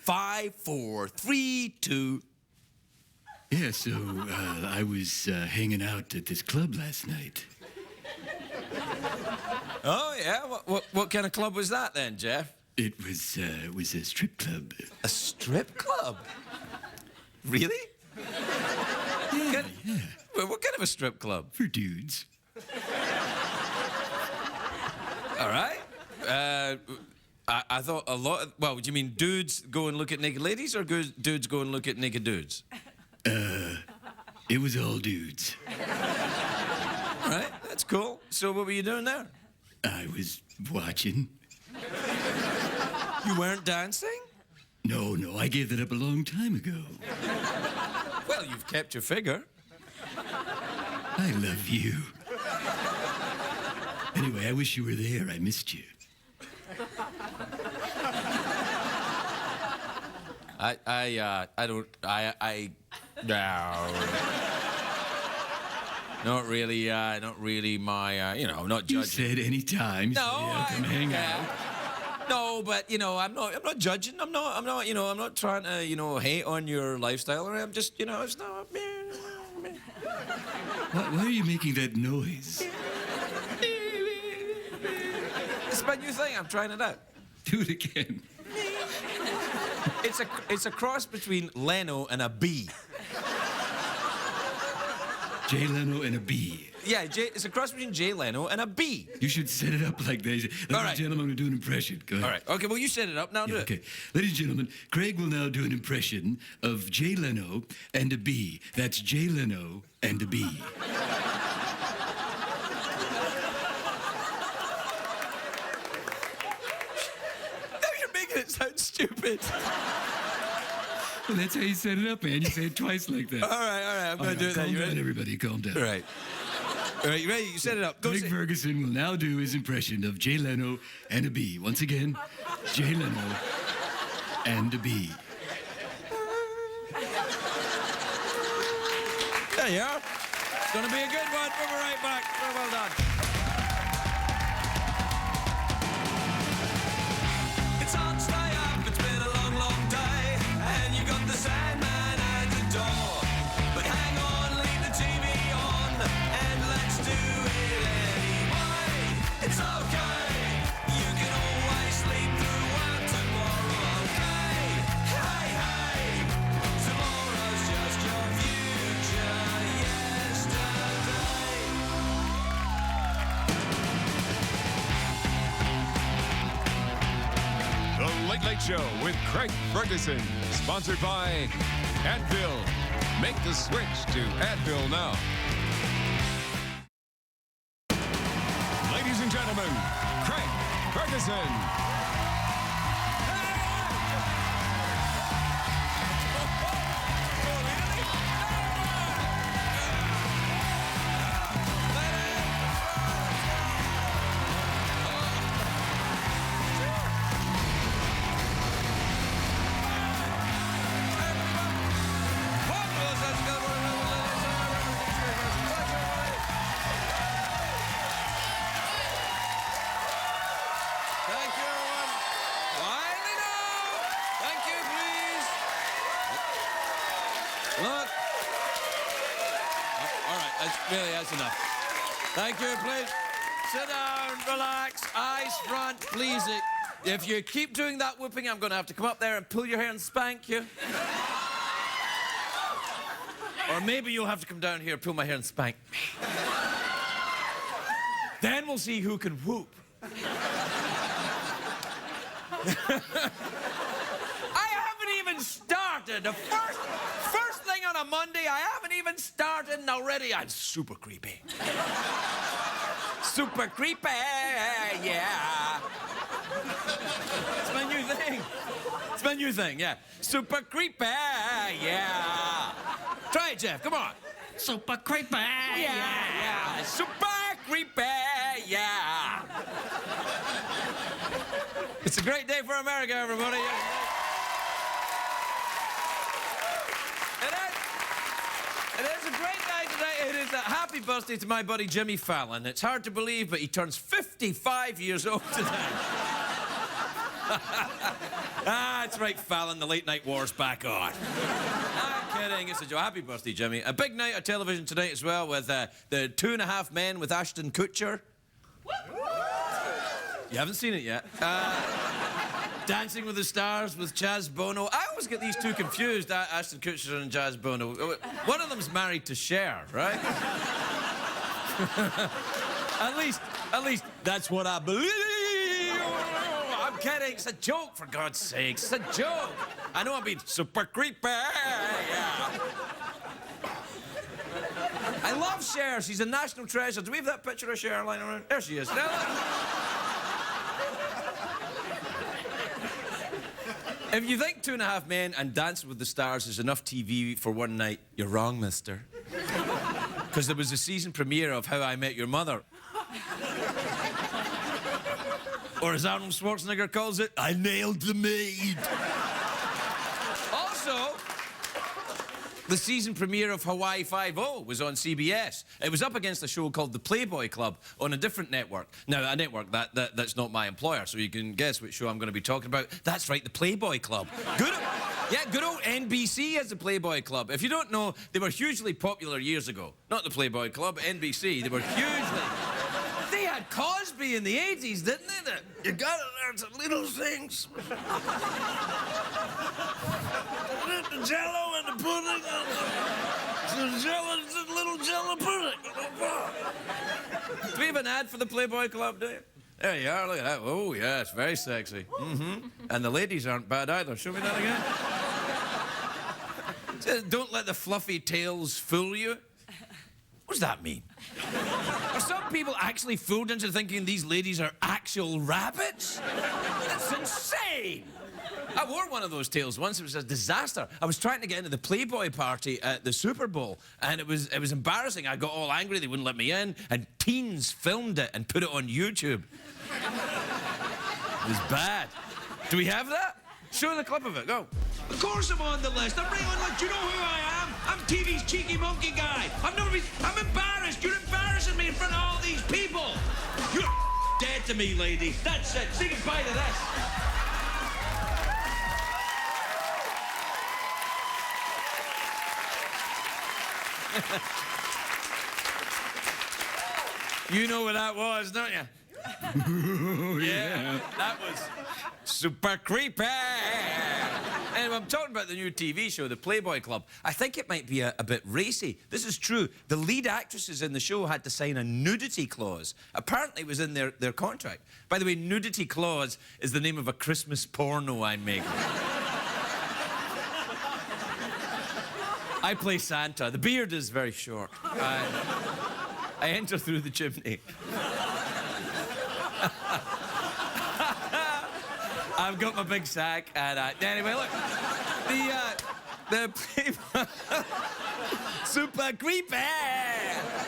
5, 4, 3, 2. Yeah, so I was hanging out at this club last night. Oh, yeah? What kind of club was that then, Jeff? It was a strip club. A strip club? Really? Yeah. What kind of a strip club? For dudes. All right. I thought a lot of... Well, do you mean dudes go and look at naked ladies or dudes go and look at naked dudes? It was all dudes. All right, that's cool. So what were you doing there? I was watching. You weren't dancing? No, I gave that up a long time ago. Well, you've kept your figure. I love you. Anyway, I wish you were there. I missed you. No. Not really my, I'm not judging. You said any time. No, I'll come hang out. No, but, I'm not judging. I'm not trying to, hate on your lifestyle. Or I'm just, it's not... Why are you making that noise? It's my new thing. I'm trying it out. Do it again. It's a cross between Leno and a bee. Jay Leno and a bee. Yeah, it's a cross between Jay Leno and a bee. You should set it up like this. Ladies and gentlemen, I'm going to do an impression. Go ahead. All right. Okay, well, you set it up. Now do it. Okay. Ladies and gentlemen, Craig will now do an impression of Jay Leno and a bee. That's Jay Leno and a bee. Now you're making it sound stupid. Well, that's how you set it up, man. You say it twice like that. All right. I'm going to do it then. Calm down, everybody. Calm down. All right. All right, you ready? You set it up. Go Craig Ferguson will now do his impression of Jay Leno and a bee. Once again, Jay Leno and a bee. There you are. It's going to be a good one. We'll be right back. Well done. It's hard to stay up. It's been a long, long day. And you've got the Sandman at the door. But hang on, leave the TV on. And let's do it anyway. It's okay. You can always sleep through one tomorrow, okay? Hey. Tomorrow's just your future yesterday. The Late Late Show with Craig Ferguson, sponsored by Advil. Make the switch to Advil now. Ladies and gentlemen, Craig Ferguson. Thank you, everyone. Quietly now. Thank you, please. Look. Oh, all right, that's enough. Thank you, please. Sit down, relax, eyes front, please. If you keep doing that whooping, I'm going to have to come up there and pull your hair and spank you. Or maybe you'll have to come down here, pull my hair and spank me. Then we'll see who can whoop. I haven't even started. The first thing on a Monday, I haven't even started, and already I'm super creepy. Super creepy, yeah. It's my new thing. It's my new thing, yeah. Super creepy, yeah. Try it, Jeff, come on. Super creepy, yeah. Super creepy, yeah. It's a great day for America, everybody. It is a great day today. It is a happy birthday to my buddy Jimmy Fallon. It's hard to believe, but he turns 55 years old today. Ah, that's right, Fallon, the late night war's back on. I'm kidding, it's a joke. Happy birthday, Jimmy. A big night on television tonight as well with the 2.5 Men with Ashton Kutcher. You haven't seen it yet. Dancing with the Stars with Jazz Bono. I always get these two confused, Ashton Kutcher and Jazz Bono. One of them's married to Cher, right? At least that's what I believe. I'm kidding. It's a joke, for God's sake. It's a joke. I know I'm being super creepy. Yeah. I love Cher. She's a national treasure. Do we have that picture of Cher lying around? There she is. If you think 2.5 Men and Dancing with the Stars is enough TV for one night, you're wrong, mister. Because there was a season premiere of How I Met Your Mother. Or as Arnold Schwarzenegger calls it, I nailed the maid. Also, the season premiere of Hawaii Five-0 was on CBS. It was up against a show called The Playboy Club on a different network. Now, a network that's not my employer, so you can guess which show I'm going to be talking about. That's right, The Playboy Club. Good old NBC has The Playboy Club. If you don't know, they were hugely popular years ago. Not The Playboy Club, NBC. They were hugely... They had Cosby in the 80s, didn't they? You gotta learn some little things. The jello and the pudding. The little jello pudding. Do we have an ad for the Playboy Club, do you? There you are, look at that. Oh, yeah, it's very sexy. And the ladies aren't bad either. Show me that again. Says, don't let the fluffy tails fool you. What does that mean? Are some people actually fooled into thinking these ladies are actual rabbits? That's insane! I wore one of those tails once. It was a disaster. I was trying to get into the Playboy party at the Super Bowl, and it was embarrassing. I got all angry. They wouldn't let me in, and teens filmed it and put it on YouTube. It was bad. Do we have that? Show the clip of it. Go. Of course I'm on the list. I'm right on list. You know who I am? I'm TV's cheeky monkey guy. I'm embarrassed. You're embarrassing me in front of all these people. You're dead to me, lady. That's it. Say goodbye to this. You know what that was, don't you? Yeah, that was super creepy. Anyway, I'm talking about the new TV show, The Playboy Club. I think it might be a bit racy. This is true. The lead actresses in the show had to sign a nudity clause. Apparently it was in their contract. By the way, nudity clause is the name of a Christmas porno I'm making. I play Santa. The beard is very short. I enter through the chimney. I've got my big sack, and anyway, look, the Playboy... Super creepy!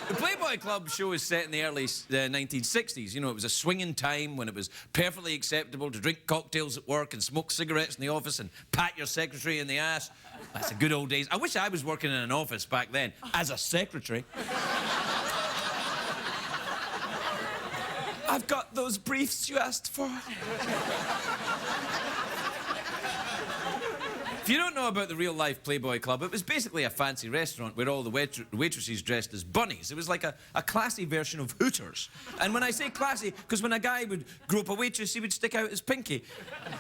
The Playboy Club show is set in the early 1960s. You know, it was a swinging time when it was perfectly acceptable to drink cocktails at work and smoke cigarettes in the office and pat your secretary in the ass. That's the good old days. I wish I was working in an office back then as a secretary. I've got those briefs you asked for. If you don't know about the real-life Playboy Club, it was basically a fancy restaurant where all the waitresses dressed as bunnies. It was like a classy version of Hooters. And when I say classy, because when a guy would grope a waitress, he would stick out his pinky.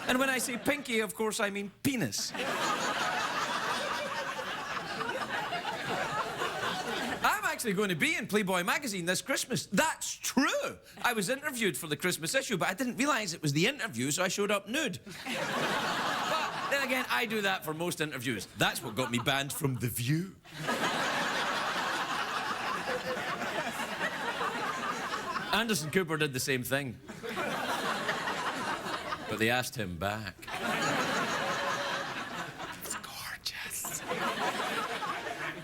And when I say pinky, of course, I mean penis. I'm actually going to be in Playboy magazine this Christmas. That's true. I was interviewed for the Christmas issue, but I didn't realise it was the interview, so I showed up nude. But then again, I do that for most interviews. That's what got me banned from The View. Anderson Cooper did the same thing. But they asked him back. It's gorgeous.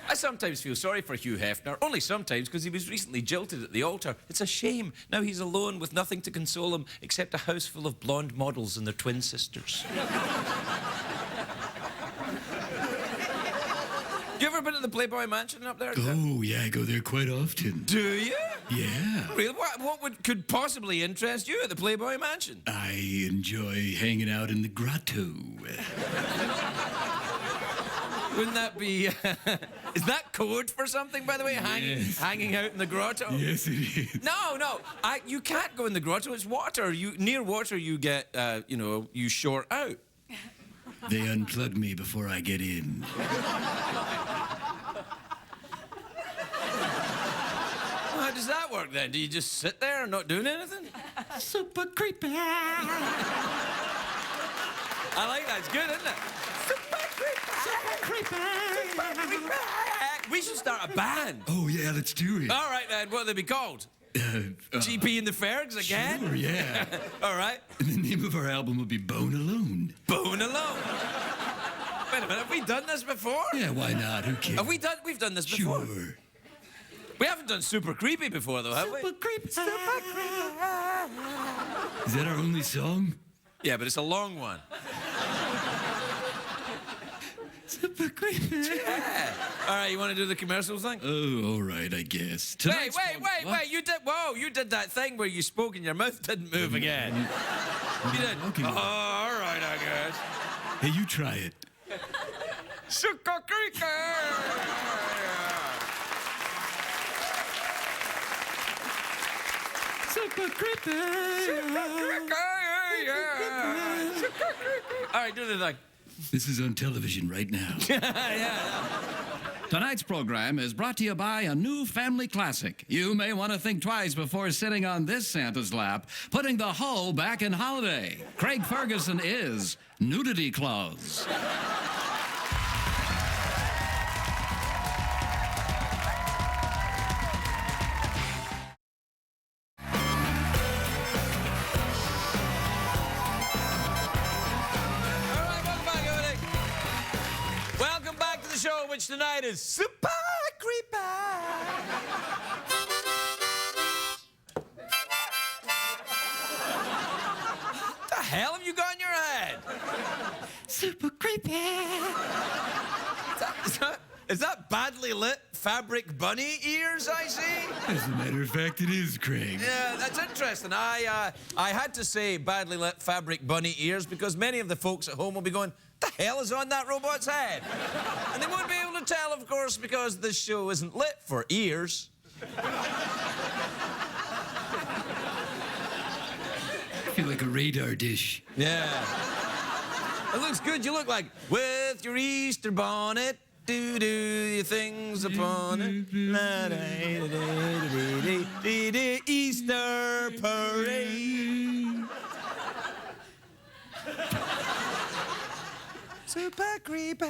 I sometimes feel sorry for Hugh Hefner, only sometimes, because he was recently jilted at the altar. It's a shame. Now he's alone with nothing to console him except a house full of blonde models and their twin sisters. You ever been to the Playboy Mansion up there? Oh, yeah, I go there quite often. Do you? Yeah. Really? Could possibly interest you at the Playboy Mansion? I enjoy hanging out in the grotto. Wouldn't that be... is that code for something, by the way? Yes. Hanging out in the grotto? Yes, it is. No. You can't go in the grotto. It's water. Near water, you get, you short out. They unplug me before I get in. How does that work, then? Do you just sit there and not doing anything? Super creepy. I like that. It's good, isn't it? We should start a band. Oh, yeah, let's do it. All right, then. What would they be called? GP and the Fergs again? Sure, yeah. All right. And the name of our album will be Bone Alone. Bone Alone. Wait a minute. Have we done this before? Yeah, why not? Who cares? We've done this before. Sure. We haven't done Super Creepy before, though, have we? Super creepy. Is that our only song? Yeah, but it's a long one. Super creepy. Yeah. All right, you want to do the commercial thing? Oh, all right, I guess. Wait. You did that thing where you spoke and your mouth didn't move again. You did. Okay. Oh, all right, I guess. Hey, you try it. Super Creepy. Super creepy. All right, do the thing. This is on television right now. Yeah. Tonight's program is brought to you by a new family classic. You may want to think twice before sitting on this Santa's lap, putting the hoe back in holiday. Craig Ferguson is Nudity Clause. Show, which tonight is Super Creepy. What the hell have you got in your head? Super creepy. Is that badly lit fabric bunny ears I see? As a matter of fact, it is, Craig. Yeah, that's interesting. I had to say badly lit fabric bunny ears because many of the folks at home will be going, the hell is on that robot's head? And they won't be able to tell, of course, because this show isn't lit for ears. I feel like a radar dish. Yeah. It looks good. You look like, with your Easter bonnet, do your things upon it. Easter parade. Super creepy.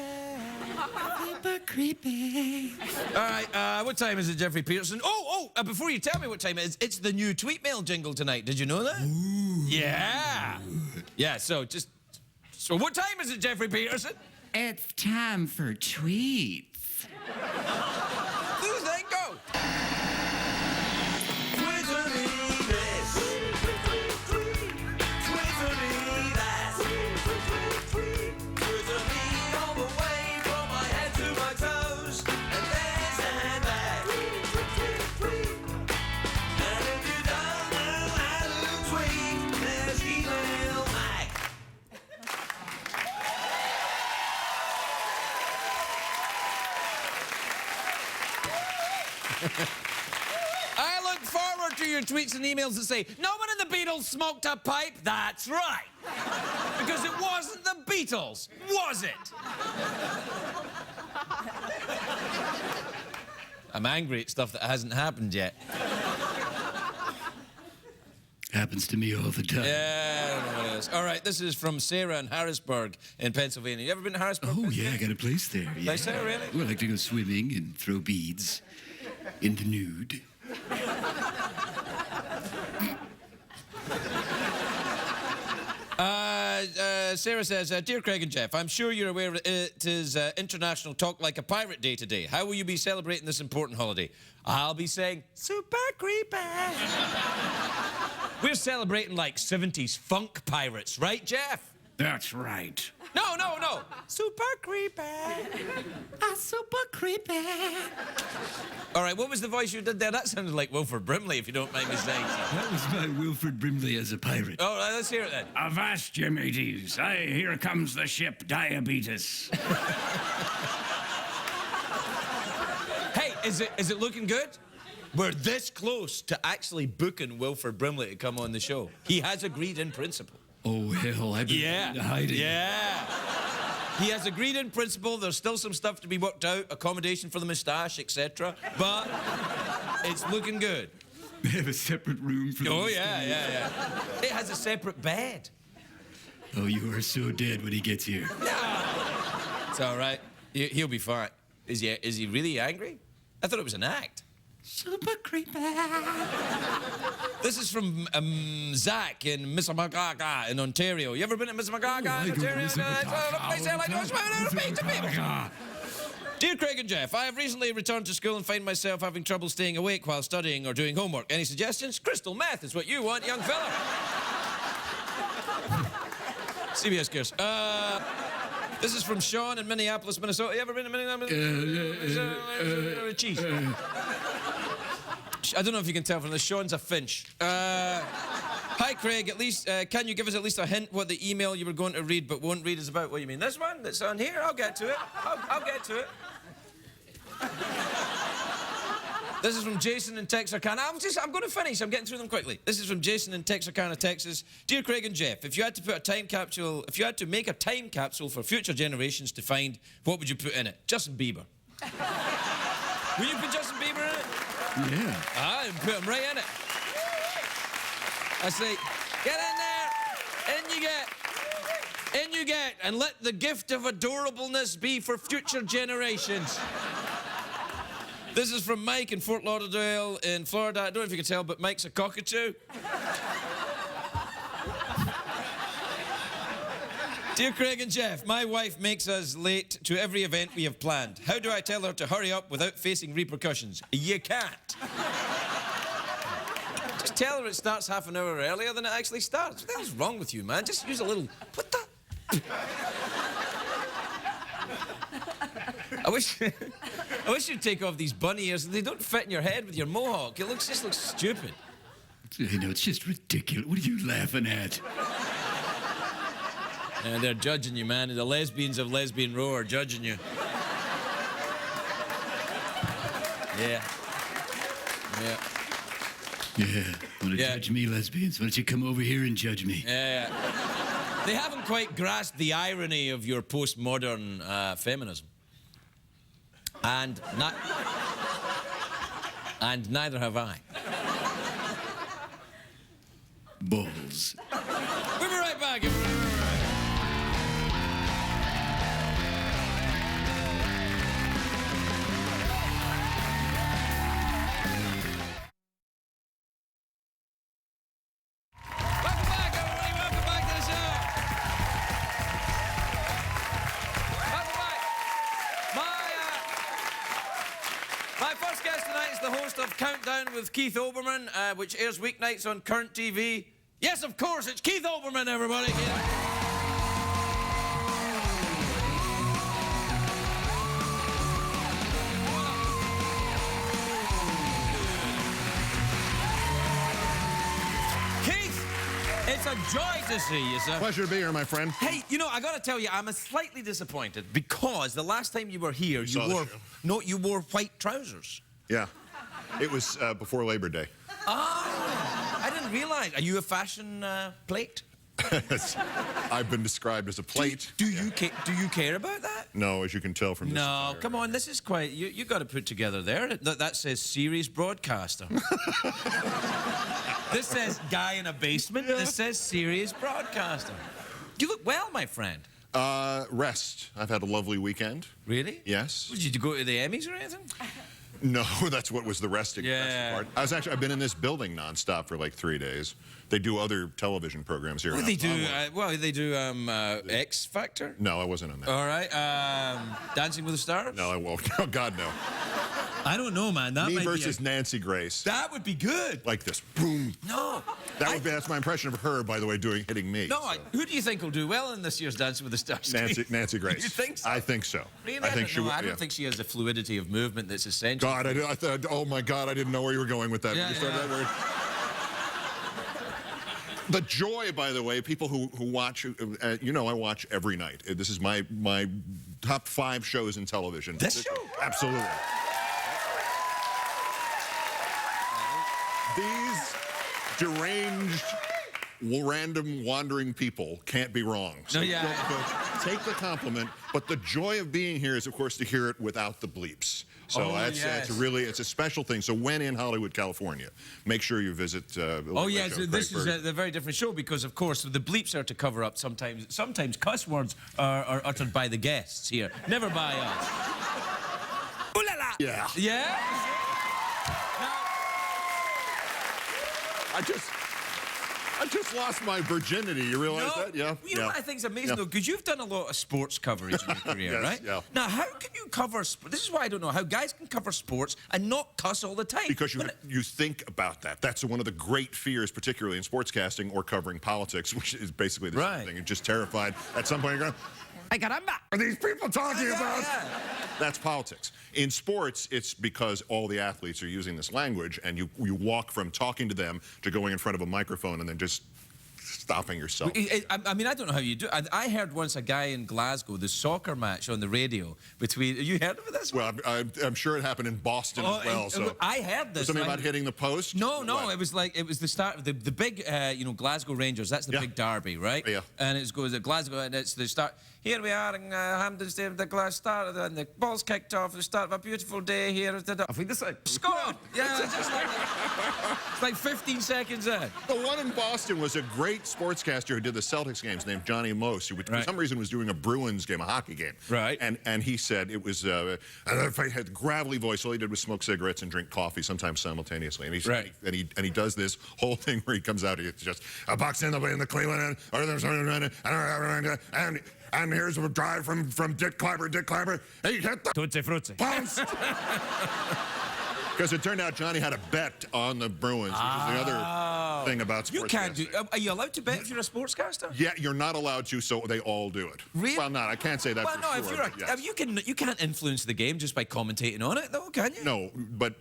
Super creepy. All right, what time is it, Jeffrey Peterson? Before you tell me what time it is, it's the new tweet mail jingle tonight. Did you know that? Ooh. Yeah. Yeah, so what time is it, Jeffrey Peterson? It's time for tweets. Do the thing, go. Twitter me this. Twitter me that. Twitter me all the way from my head to my toes. And there's and back. And if you don't know how to tweet, there's email Mac. I look forward to your tweets and emails that say, no one in the Beatles smoked a pipe. That's right. Because it wasn't the Beatles, was it? I'm angry at stuff that hasn't happened yet. Happens to me all the time. Yeah, I don't know what it is. All right, this is from Sarah in Harrisburg in Pennsylvania. You ever been to Harrisburg? Oh, yeah, I got a place there. Yeah. Nice there, really? Well, I like to go swimming and throw beads in the nude. Sarah says, Dear Craig and Jeff, I'm sure you're aware it is International Talk Like a Pirate Day today. How will you be celebrating this important holiday? I'll be saying, super creepy. We're celebrating like 70s funk pirates, right, Jeff? That's right. No. Super creepy. Super creepy. All right, what was the voice you did there? That sounded like Wilford Brimley, if you don't mind me saying so. That was my Wilfred Brimley as a pirate. All right, let's hear it then. Avast, ye mateys. Here comes the ship Diabetes. Hey, is it looking good? We're this close to actually booking Wilford Brimley to come on the show. He has agreed in principle. Oh, hell, I've been hiding. Yeah. He has agreed in principle. There's still some stuff to be worked out, accommodation for the moustache, etc. But it's looking good. They have a separate room for the Oh, yeah. It has a separate bed. Oh, you are so dead when he gets here. It's all right. He'll be fine. Is he really angry? I thought it was an act. Super creepy. This is from Zach in Mississauga in Ontario. You ever been to Mississauga in Ontario? Dear Craig and Jeff, I have recently returned to school and find myself having trouble staying awake while studying or doing homework. Any suggestions? Crystal meth is what you want, young fella. CBS Cares. This is from Sean in Minneapolis, Minnesota. You ever been to Minneapolis? Cheese. I don't know if you can tell from this. Sean's a Finch. Hi, Craig. At least, can you give us at least a hint what the email you were going to read but won't read is about? What do you mean? This one that's on here? I'll get to it. I'll get to it. This is from Jason in Texarkana. I'm going to finish. I'm getting through them quickly. This is from Jason in Texarkana, Texas. Dear Craig and Jeff, if you had to make a time capsule for future generations to find, what would you put in it? Justin Bieber. Will you put Justin Bieber in it? Yeah. I put him right in it. I say, get in there, in you get, and let the gift of adorableness be for future generations. This is from Mike in Fort Lauderdale in Florida. I don't know if you can tell, but Mike's a cockatoo. Dear Craig and Jeff, my wife makes us late to every event we have planned. How do I tell her to hurry up without facing repercussions? You can't. Just tell her it starts half an hour earlier than it actually starts. What the hell's wrong with you, man? Just use a little... What the... I wish you'd take off these bunny ears. They don't fit in your head with your mohawk. It just looks stupid. You know, it's just ridiculous. What are you laughing at? And they're judging you, man. The lesbians of Lesbian Row are judging you. Yeah. Want to judge me, lesbians? Why don't you come over here and judge me? Yeah. They haven't quite grasped the irony of your postmodern feminism. And neither have I. Balls. We'll be right back. Countdown with Keith Olbermann, which airs weeknights on Current TV. Yes, of course, it's Keith Olbermann, everybody. Keith, it's a joy to see you, sir. Pleasure to be here, my friend. Hey, you know, I gotta tell you, I'm slightly disappointed because the last time you were here, you wore white trousers. Yeah. It was before Labor Day. Oh, I didn't realize. Are you a fashion plate? I've been described as a plate. Do you care about that? No, as you can tell from this. No, come on. This is quite. You got to put together there. That says series broadcaster. This says guy in a basement. This says series broadcaster. You look well, my friend. Rest. I've had a lovely weekend. Really? Yes. Did you go to the Emmys or anything? No, that's what was the resting part. I've been in this building nonstop for like 3 days. They do other television programs here. They do X Factor? No, I wasn't on that. All right. Dancing with the Stars? No, I won't. Oh, God, no. I don't know, man. That Me might versus be Nancy Grace. that would be good. Like this. Boom. No. That's my impression of her, by the way, hitting me. No, so. who do you think will do well in this year's Dancing with the Stars? Nancy Grace. You think so? I think so. Really? I think she would. I don't think she has the fluidity of movement that's essential. God, I thought, oh my God, I didn't know where you were going with that. Yeah, You started that word. The joy, by the way, people who watch, you know, I watch every night. This is my top 5 shows in television. This show? Absolutely. These deranged, random, wandering people can't be wrong. So take the compliment, but the joy of being here is, of course, to hear it without the bleeps. So it's a special thing. So when in Hollywood, California, make sure you visit. This is a very different show because, of course, the bleeps are to cover up sometimes cuss words are uttered by the guests here, never by us. Ooh la la. Yeah. Yeah. I just lost my virginity. You realize that? Yeah. You know what I think is amazing, though? Because you've done a lot of sports coverage in your career, Yes, right? yeah. Now, how can you cover... This is why I don't know how guys can cover sports and not cuss all the time. Because you think about that. That's one of the great fears, particularly in sportscasting or covering politics, which is basically the same thing. You're just terrified. At some point, you're going, Ay, caramba! are these people talking about? Yeah. That's politics. In sports, it's because all the athletes are using this language, and you walk from talking to them to going in front of a microphone and then just stopping yourself. I mean, I don't know how you do it. I heard once a guy in Glasgow, the soccer match on the radio between... You heard of this? Well, I'm sure it happened in Boston as well. So I heard this. Something about hitting the post? No, it was the start of the big, Glasgow Rangers. That's the big derby, right? Yeah. And it goes to Glasgow, and it's the start. Here we are in Hampden Stadium, the start, and the ball's kicked off. The start of a beautiful day here. I think this scored. Yeah, it's like 15 seconds in. The one in Boston was a great sportscaster who did the Celtics games named Johnny Mose, who for some reason was doing a Bruins game, a hockey game. Right. And he said it was, and if I had a gravelly voice, all he did was smoke cigarettes and drink coffee, sometimes simultaneously. And he said, and he does this whole thing where he comes out, it's just a box in the Cleveland, and here's a drive from Dick Kleiber. Dick Kleiber, he hit the Tutti frutti. bounce. Because it turned out Johnny had a bet on the Bruins, which is the other thing about sportscasting. You can't do... Are you allowed to bet if you're a sportscaster? Yeah, you're not allowed to, so they all do it. Really? Well, I can't say that for sure. If you're you can't influence the game just by commentating on it, though, can you? No, but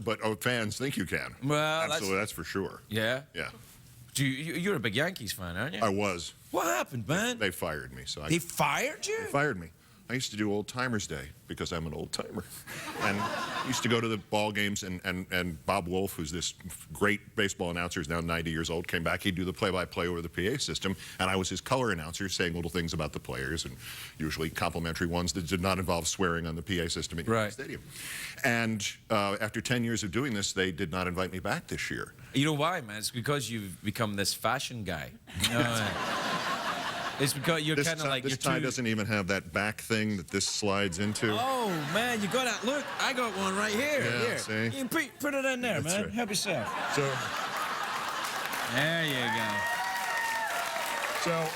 fans think you can. Well, absolutely, that's for sure. Yeah? Yeah. You're a big Yankees fan, aren't you? I was. What happened, man? They fired me. They fired you? They fired me. I used to do Old Timers Day because I'm an old timer. And I used to go to the ball games, and Bob Wolf, who's this great baseball announcer, is now 90 years old, came back. He'd do the play-by-play over the PA system, and I was his color announcer, saying little things about the players, and usually complimentary ones that did not involve swearing on the PA system at Yankee Stadium. And after 10 years of doing this, they did not invite me back this year. You know why, man? It's because you've become this fashion guy. It's because you're kind of like... This tie doesn't even have that back thing that this slides into. Oh, man, you got that. Look, I got one right here. Yeah, here. see? You can put it in there, man. Right. Help yourself. So... There you go. So...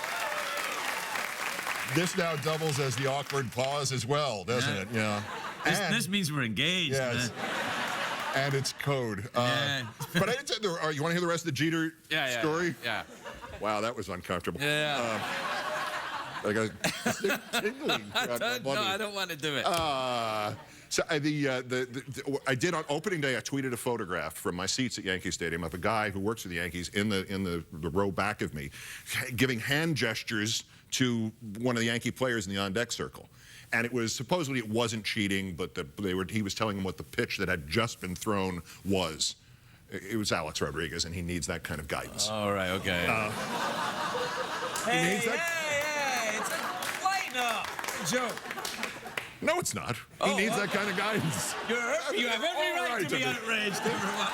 This now doubles as the awkward pause as well, doesn't it? Yeah. This means we're engaged, man. And it's code. But I didn't say, you want to hear the rest of the Jeter story? Yeah. Wow, that was uncomfortable. Yeah. I got tingling. No, I don't want to do it. So I did on opening day. I tweeted a photograph from my seats at Yankee Stadium of a guy who works for the Yankees in the row back of me, giving hand gestures to one of the Yankee players in the on-deck circle. And it was supposedly it wasn't cheating, but he was telling him what the pitch that had just been thrown was. It was Alex Rodriguez, and he needs that kind of guidance. All right, okay. Hey, it's lighten up. Joke. No, it's not. He needs that kind of guidance. You have every right to be outraged, everyone.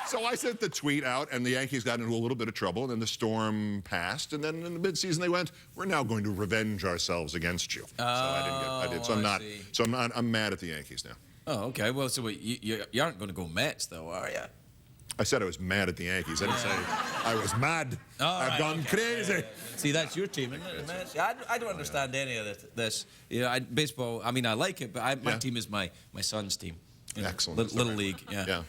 So I sent the tweet out, and the Yankees got into a little bit of trouble, and then the storm passed, and then in the midseason they went, "We're now going to revenge ourselves against you." So I did. So I'm not. So I'm mad at the Yankees now. Oh, okay. Well, so wait, you aren't going to go Mets, though, are you? I said I was mad at the Yankees. I didn't say I was mad. I've gone crazy. See, that's your team, isn't it? Man? See, I don't understand any of this. You know, baseball, I mean, I like it, but my team is my son's team. You know, Excellent. Little league, yeah.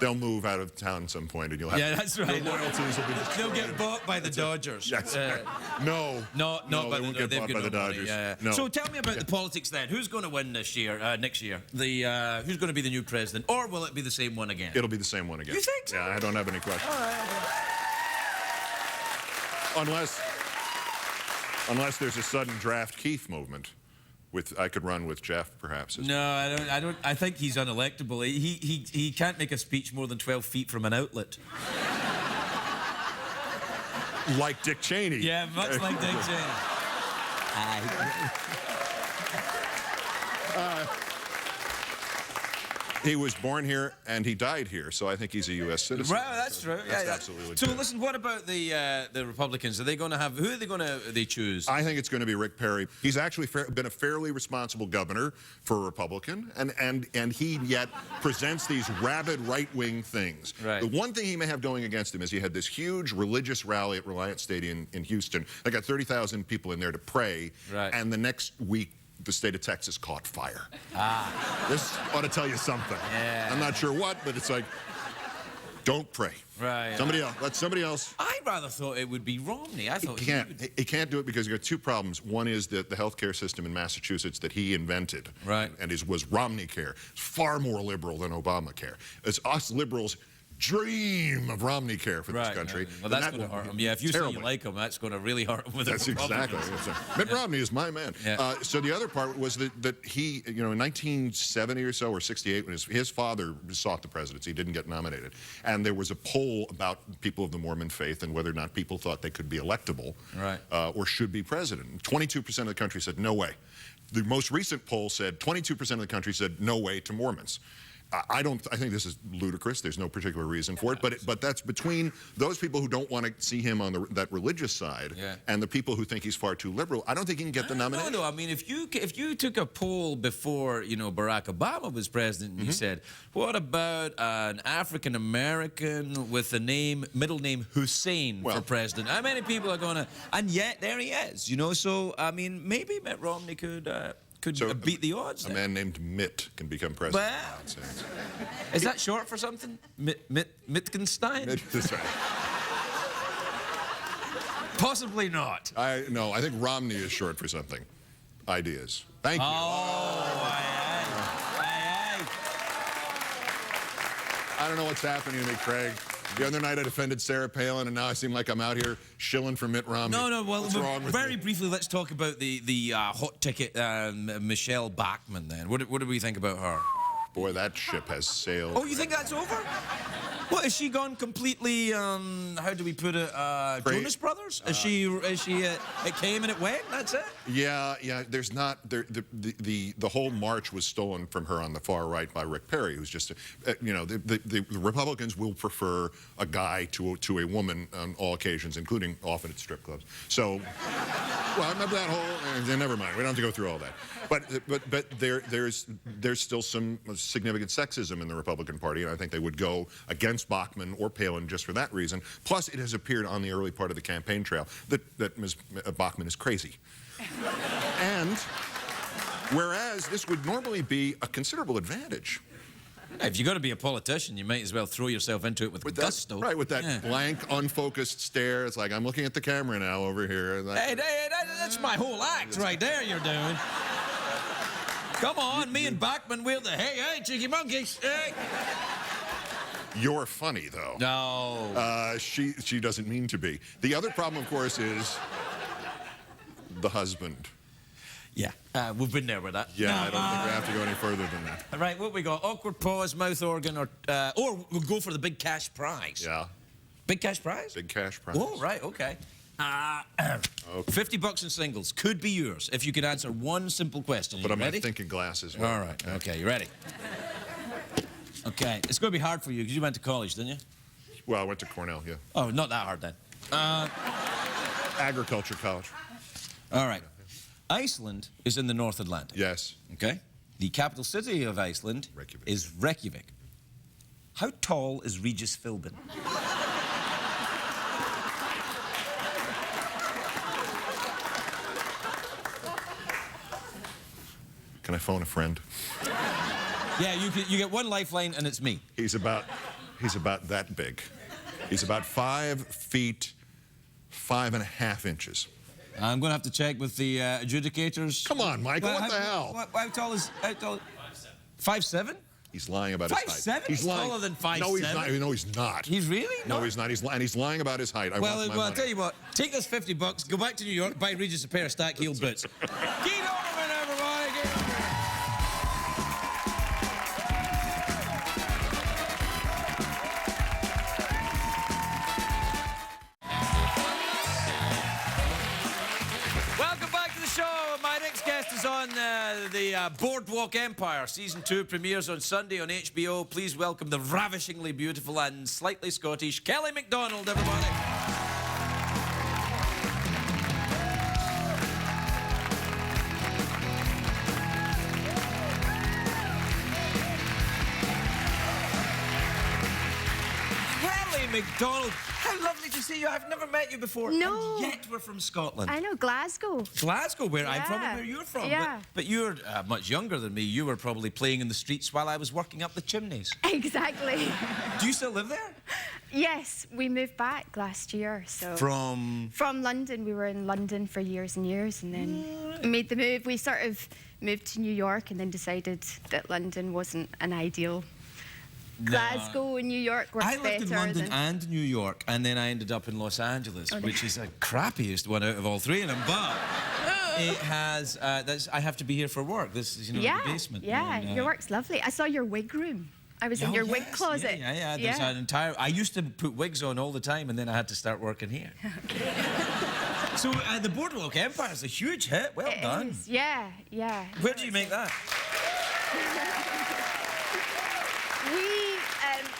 They'll move out of town at some point, and you'll have that's right. the loyalties will be. They'll get bought by the Dodgers. Yes. No, they won't get bought by the Dodgers. No. So tell me about the politics then. Who's going to win this year, next year? Who's going to be the new president, or will it be the same one again? It'll be the same one again. You think so? Yeah, I don't have any questions. All right. Unless there's a sudden draft Keith movement. I could run with Jeff, perhaps. No, I don't. I think he's unelectable. He can't make a speech more than 12 feet from an outlet. Like Dick Cheney. Yeah, much like Dick Cheney. He was born here and he died here, so I think he's a U.S. citizen. Right, that's true. That's absolutely So true. listen, what about the Republicans? Are they going to have? Who are they going to choose? I think it's going to be Rick Perry. He's actually been a fairly responsible governor for a Republican, and he yet presents these rabid right-wing things. Right. The one thing he may have going against him is he had this huge religious rally at Reliance Stadium in Houston. They got 30,000 people in there to pray, and the next week the state of Texas caught fire. This ought to tell you something. Yeah. I'm not sure what, but it's like, don't pray. Right. Somebody else. Let somebody else. I rather thought it would be Romney. I thought He can't do it because you've got two problems. One is that the healthcare system in Massachusetts that he invented, and was Romney Care, far more liberal than Obamacare. It's us liberals dream of Romney Care for this country. Well, that's going to hurt him. Yeah, if you say you like him, that's going to really hurt him with That's exactly. Mitt Romney is my man. So the other part was that he, you know, in 1970 or so, or 68, when his father sought the presidency, he didn't get nominated. And there was a poll about people of the Mormon faith and whether or not people thought they could be electable or should be president. 22% of the country said no way. The most recent poll said 22% of the country said no way to Mormons. I think this is ludicrous. There's no particular reason for it, but that's between those people who don't want to see him on that religious side and the people who think he's far too liberal. I don't think he can get the nomination. No. I mean, if you took a poll before Barack Obama was president and you said, what about an African American with the middle name Hussein for president? How many people are going to? And yet there he is. So I mean, maybe Mitt Romney could beat the odds. A man named Mitt can become president. Well, is that short for something? Wittgenstein? That's right. Possibly not. No, I think Romney is short for something. Ideas. Thank you. I don't know what's happening to me, Craig. The other night I defended Sarah Palin, and now I seem like I'm out here shilling for Mitt Romney. No. Well, what's wrong with very briefly, let's talk about the hot ticket Michelle Bachmann. Then, what do we think about her? Boy, that ship has sailed. Oh, you think that's over? What, has she gone completely? How do we put it? Jonas Brothers? Is she? It came and it went. That's it. Yeah. There's not the whole march was stolen from her on the far right by Rick Perry, who's just the Republicans will prefer a guy to a woman on all occasions, including often at strip clubs. So, well, remember that whole? Never mind. We don't have to go through all that. But there's still some significant sexism in the Republican Party, and I think they would go against Bachmann or Palin just for that reason. Plus, it has appeared on the early part of the campaign trail that Ms. Bachmann is crazy. And whereas this would normally be a considerable advantage. If you're going to be a politician, you might as well throw yourself into it with gusto. Right, with that blank, unfocused stare. It's like, I'm looking at the camera now over here. Like, hey, that's my whole act right there you're doing. Come on, me and Bachmann, we'll hey, cheeky monkeys, hey. You're funny, though. No. She doesn't mean to be. The other problem, of course, is the husband. Yeah, we've been there with that. Yeah, I don't think we have to go any further than that. All right, what we got? Awkward pause, mouth organ, or we'll go for the big cash prize. Yeah. Big cash prize? Big cash prize. Oh, right, okay. $50 in singles could be yours if you could answer one simple question. But I'm ready? not thinking glasses. All right, okay, you ready? Okay, it's going to be hard for you because you went to college, didn't you? Well, I went to Cornell, yeah. Oh, not that hard then. Agriculture college. All right. Iceland is in the North Atlantic. Yes. Okay. The capital city of Iceland is Reykjavik. How tall is Regis Philbin? Can I phone a friend? Yeah, you get one lifeline, and it's me. He's about that big. He's about 5 feet, 5.5 inches. I'm going to have to check with the adjudicators. Come on, Michael, what the hell? How tall is... 5'7"? He's lying about his height. 5'7"? He's taller than 5'7". No, he's not. No, he's not. He's really? No, he's not. He's lying about his height. I want my Well, money. I'll tell you what. Take this $50, go back to New York, buy Regis a pair of stack-heeled boots. Keep Olbermann, everybody! Keep Olbermann. Welcome back to the show. My next guest is on the Boardwalk Empire. Season 2 premieres on Sunday on HBO. Please welcome the ravishingly beautiful and slightly Scottish Kelly McDonald, everybody. Kelly McDonald, how lovely to see you. I've never met you before. No. And yet we're from Scotland. I know, Glasgow. Glasgow, where I'm from and Yeah. where you're from. Yeah. But you're much younger than me. You were probably playing in the streets while I was working up the chimneys. Exactly. Do you still live there? Yes, we moved back last year, so... From... From London. We were in London for years and years, and then made the move. We sort of moved to New York and then decided that London wasn't an ideal... Glasgow and New York were I better lived in London than... and New York, and then I ended up in Los Angeles, which is the crappiest one out of all three of them. But it has... I have to be here for work. This is, yeah, the basement. yeah, And, your work's lovely. I saw your wig room. I was in your wig closet. Yeah. There's an entire... I used to put wigs on all the time, and then I had to start working here. So the Boardwalk Empire is a huge hit. Well It done. is. Yeah. Where did you make that?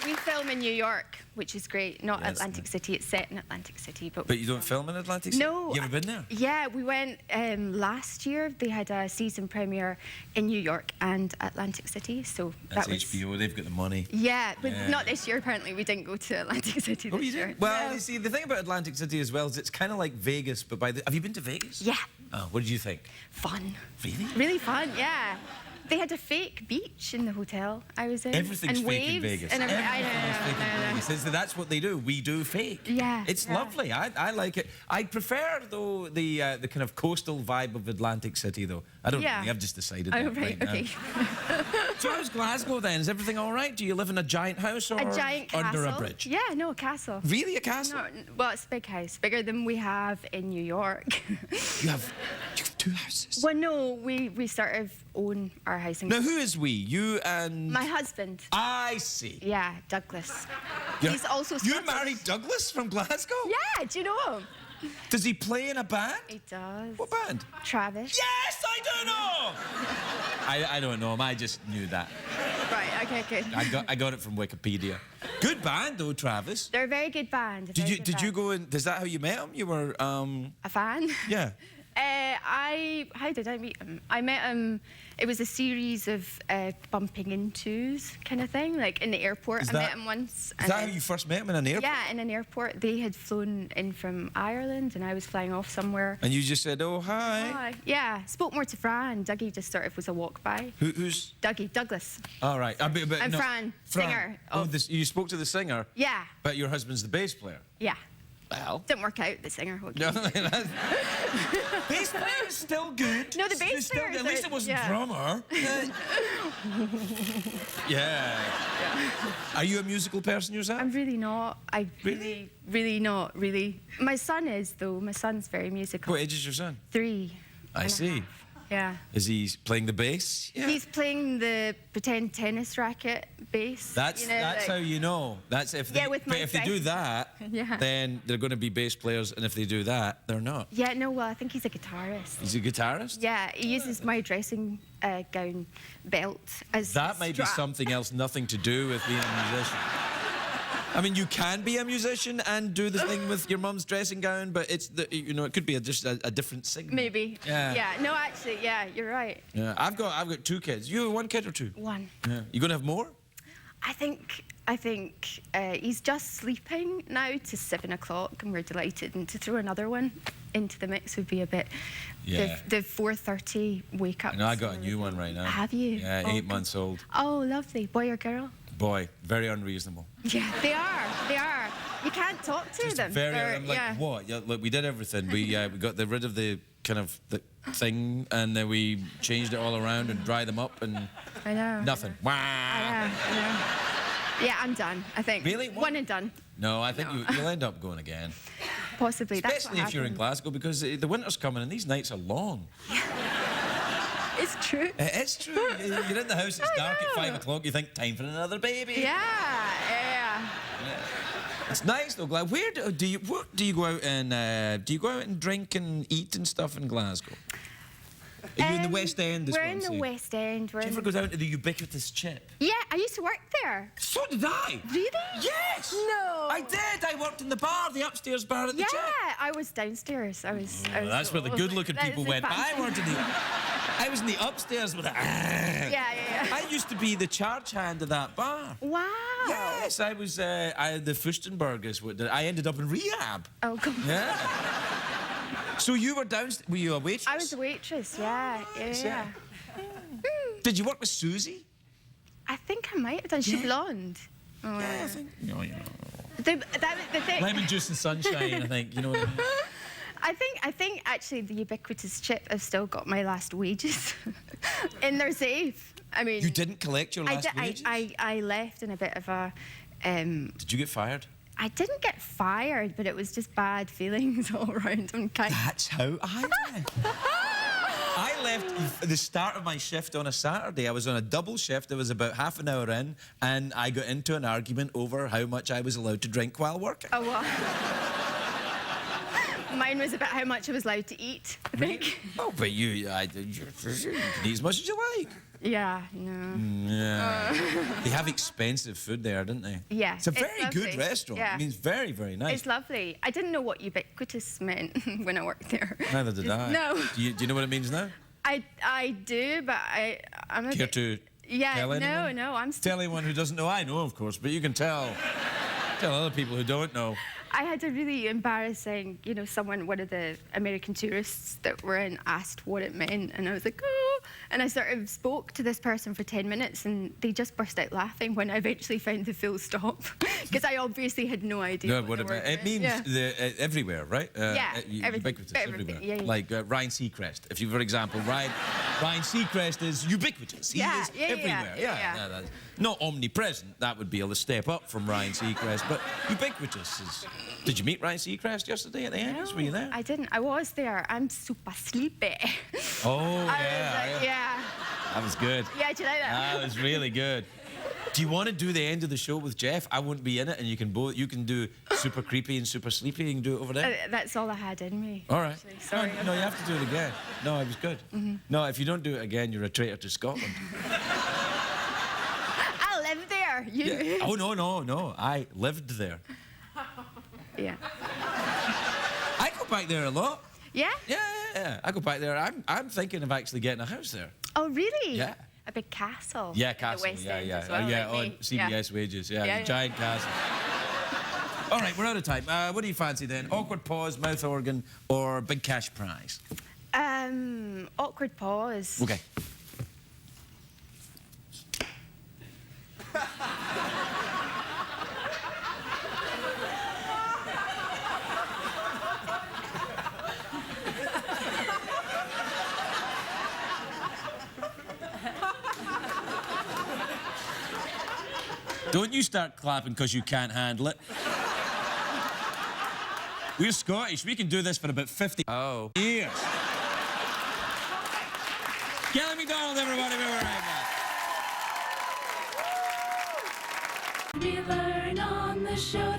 We film in New York, which is great. Not Yes, Atlantic City. It's set in Atlantic City, but But you don't film in Atlantic City? No. You ever been there? Yeah, we went last year. They had a season premiere in New York and Atlantic City, so That's that was... HBO. They've got the money. Yeah, but Yeah. not this year, apparently. We didn't go to Atlantic City this year. Well, No. you see, the thing about Atlantic City as well is it's kind of like Vegas, but by the... Have you been to Vegas? Yeah, Oh, what did you think? fun. Really? Really fun, yeah. They had a fake beach in the hotel I was in. Everything's and fake in waves Vegas. And Everything I is fake in know. Vegas. That's what they do. We do fake. Yeah, It's yeah. lovely. I like it. I prefer, though, the kind of coastal vibe of Atlantic City, though. I don't Yeah. really. I've just decided Oh, that right, now. okay. So how's Glasgow then? Is everything all right? Do you live in a giant house or A giant castle. under a bridge? Yeah, no, a castle. Really, a castle? No, well, it's a big house, bigger than we have in New York. You have 2 houses. Well, no, we sort of own our house. Now, who is we? You and... My husband. I see. Yeah, Douglas. You're- He's also You Scottish. married Douglas from Glasgow? Yeah, do you know him? Does he play in a band? He does. What band? Travis. Yes, I do know! I don't know him. I just knew that. Right, okay, good. I got it from Wikipedia. Good band, though, Travis. They're a very good band. Did you go in... Is that how you met him? You were... A fan? Yeah. How did I meet him? I met him, it was a series of bumping intos kind of thing, like in the airport. Is I that- met him once. Is and that how then- you first met him in an airport? Yeah, in an airport. They had flown in from Ireland and I was flying off somewhere. And you just said, oh, hi. Hi. Yeah, spoke more to Fran. Dougie just sort of was a walk by. Who's... Douglas. All right. But I'm no, Fran, singer Oh, of- you spoke to the singer? Yeah, But your husband's the bass player? yeah. Well... Didn't work out, the singer. Okay. No, bass player is still good. No, the bass It's still- player is At least a- it wasn't yeah. drummer. Yeah. Are you a musical person yourself? I'm really not. Really? Really not, really. My son is, though. My son's very musical. What age is your son? 3. I and a see. half. Yeah. Is he playing the bass? Yeah. He's playing the pretend tennis racket bass. That's you know, that's like- how you know. That's if they, Yeah, with but my if they do friend. that, Yeah. then they're going to be bass players, and if they do that, they're not. Yeah, no, well, I think he's a guitarist. He's a guitarist. Yeah, he uses my dressing gown belt as That his might be strap. something else, nothing to do with being a musician. I mean, you can be a musician and do the thing with your mum's dressing gown, but it's it could be just a different signal. Maybe. Yeah. Yeah, no, actually, yeah, you're right. Yeah, I've got 2 kids. You have 1 kid or 2? 1. Yeah. You gonna have more? I think I think he's just sleeping now to 7 o'clock, and we're delighted. And to throw another one into the mix would be a bit. Yeah. The 4:30 wake up. And I got a new one right now. Have you? Yeah, Oh, 8 months old. Oh, lovely. Boy or girl? Boy, very unreasonable. Yeah, they are. They are. You can't talk to them. I'm like, yeah. what? Yeah, look, we did everything. We got rid of the kind of the thing, and then we changed it all around and dried them up, and I know. nothing. I know. Yeah, I'm done, I think. Really? One and done. No, I think you'll end up going again. Possibly. Especially That's if you're in Glasgow, because the winter's coming and these nights are long. It's true. It's true. You're in the house, it's dark at 5 o'clock, you think, time for another baby. Yeah. It's nice though, Glasgow. Where do you go out and drink and eat and stuff in Glasgow? Are you in the West End? We're in the West End. Do you ever go down to the ubiquitous chip? Yeah, I used to work there. So did I. Really? Yes. No. I did. I worked in the bar, the upstairs bar at the chip. Yeah, I was downstairs. I was That's where the good-looking people went. fancy. I was in the upstairs with it. Yeah. I used to be the charge hand of that bar. Wow. Yes, I was. The Fustenbergers. I ended up in rehab. Oh, God. Yeah. So you were downstairs. Were you a waitress? I was a waitress, yeah. Did you work with Susie? I think I might have done. She blonde. Oh, Yeah, I think. You know. that was the thing. Lemon juice and sunshine. I think. You know what I mean? I think actually the ubiquitous chip have still got my last wages in their safe. I mean, You didn't collect your last wages? I left in a bit of a. Did you get fired? I didn't get fired, but it was just bad feelings all around. That's how I went. I left the start of my shift on a Saturday. I was on a double shift. I was about half an hour in, and I got into an argument over how much I was allowed to drink while working. Oh, well. Mine was about how much I was allowed to eat, I think. Oh, but you can eat as much as you like. Yeah, no. Yeah. They have expensive food there, don't they? Yeah. It's a very good lovely. restaurant. Yeah. I mean, it's very, very nice. It's lovely. I didn't know what ubiquitous meant when I worked there. Neither did I. No. Do you know what it means now? I do, but I'm a Care bit... to Yeah, tell anyone? no, I'm still... Tell anyone who doesn't know. I know, of course, but you can tell other people who don't know. I had a really embarrassing, one of the American tourists that were in asked what it meant, and I was like, oh, and I sort of spoke to this person for 10 minutes, and they just burst out laughing when I eventually found the full stop, because I obviously had no idea what it the word meant. It means everywhere, right? Yeah, ubiquitous, everything, everywhere. yeah. Like Ryan Seacrest. If you, for example, Ryan Seacrest is ubiquitous. He is everywhere. Yeah. Not omnipresent. That would be a step up from Ryan Seacrest, but ubiquitous is. Did you meet Ryan Seacrest yesterday at the end? Were you there? I didn't. I was there. I'm super sleepy. Oh, yeah. That was good. Yeah, do you like that? That was really good. Do you want to do the end of the show with Jeff? I won't be in it, and you can do super creepy and super sleepy. You can do it over there. That's all I had in me. All right. Actually. Sorry. No, you have to do it again. No, it was good. No, if you don't do it again, you're a traitor to Scotland. I live there. You. Oh no! I lived there. Yeah. I go back there a lot. Yeah? Yeah. I go back there. I'm thinking of actually getting a house there. Oh, really? Yeah. A big castle. Yeah, in the castle. West End Yeah. as well, Yeah, like on me. CBS wages. Yeah, Yeah. giant castle. All right, we're out of time. What do you fancy then? Awkward pause, mouth organ, or big cash prize? Awkward pause. Okay. Don't you start clapping because you can't handle it. We're Scottish. We can do this for about 50 years. Kelly McDonald, everybody. We'll be right back. We learn on the show.